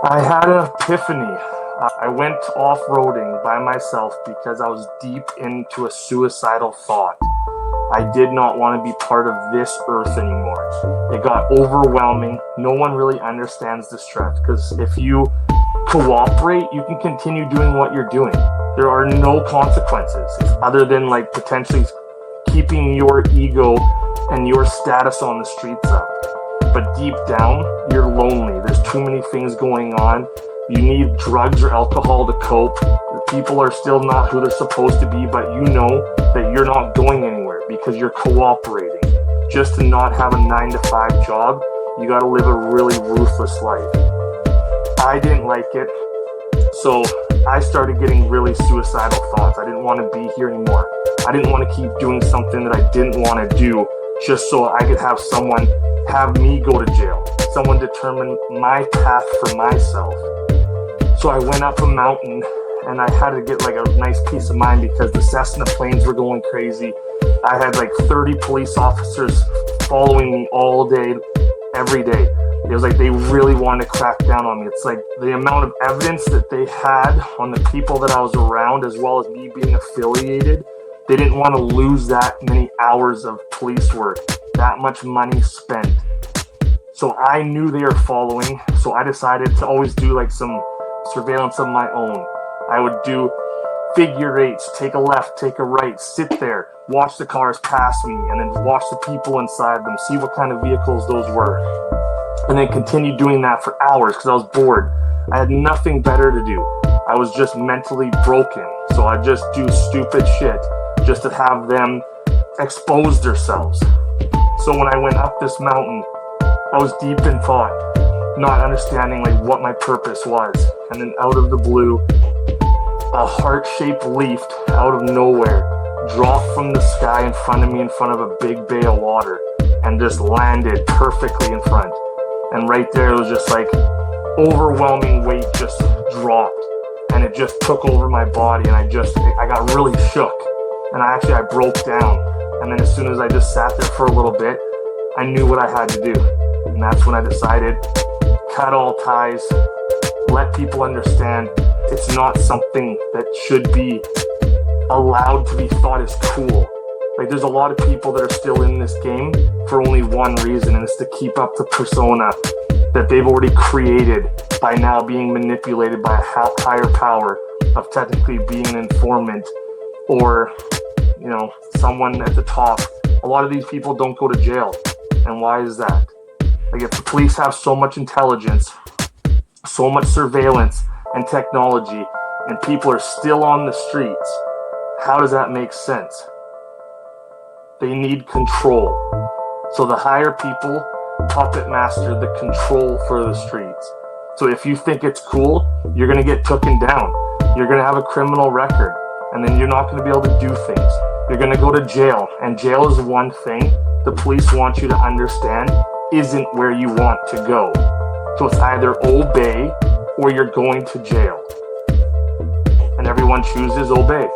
I had an epiphany. I went off-roading by myself because I was deep into a suicidal thought. I did not want to be part of this earth anymore. It got overwhelming. No one really understands the stress because if you cooperate, you can continue doing what you're doing. There are no consequences other than like potentially keeping your ego and your status on the streets up. But deep down, you're lonely. There's too many things going on. You need drugs or alcohol to cope. The people are still not who they're supposed to be, but you know that you're not going anywhere because you're cooperating. Just to not have a 9-to-5 job, you got to live a really ruthless life. I didn't like it, so I started getting really suicidal thoughts. I didn't want to be here anymore. I didn't want to keep doing something that I didn't want to do just so I could have someone have me go to jail, someone determine my path for myself. So I went up a mountain and I had to get like a nice peace of mind because the Cessna planes were going crazy. I had like 30 police officers following me all day, every day. It was like they really wanted to crack down on me. It's like the amount of evidence that they had on the people that I was around, as well as me being affiliated. They didn't want to lose that many hours of police work, that much money spent. So I knew they were following, so I decided to always do like some surveillance of my own. I would do figure eights, take a left, take a right, sit there, watch the cars pass me, and then watch the people inside them, see what kind of vehicles those were. And then continue doing that for hours because I was bored. I had nothing better to do. I was just mentally broken. So I'd just do stupid shit just to have them expose themselves. So when I went up this mountain, I was deep in thought, not understanding like what my purpose was. And then out of the blue, a heart-shaped leaf out of nowhere dropped from the sky in front of me in front of a big bay of water and just landed perfectly in front. And right there, it was just like overwhelming weight just dropped and it just took over my body and I got really shook and I broke down. And then as soon as I just sat there for a little bit, I knew what I had to do. And that's when I decided, cut all ties, let people understand it's not something that should be allowed to be thought as cool. Like there's a lot of people that are still in this game for only one reason, and it's to keep up the persona that they've already created by now being manipulated by a higher power of technically being an informant or, you know, someone at the top. A lot of these people don't go to jail. And why is that? Like if the police have so much intelligence, so much surveillance and technology, and people are still on the streets, how does that make sense? They need control. So the higher people puppet master the control for the streets. So if you think it's cool, you're going to get taken down. You're going to have a criminal record, and then you're not going to be able to do things. You're going to go to jail, and jail is one thing the police want you to understand isn't where you want to go. So it's either obey or you're going to jail. And everyone chooses obey.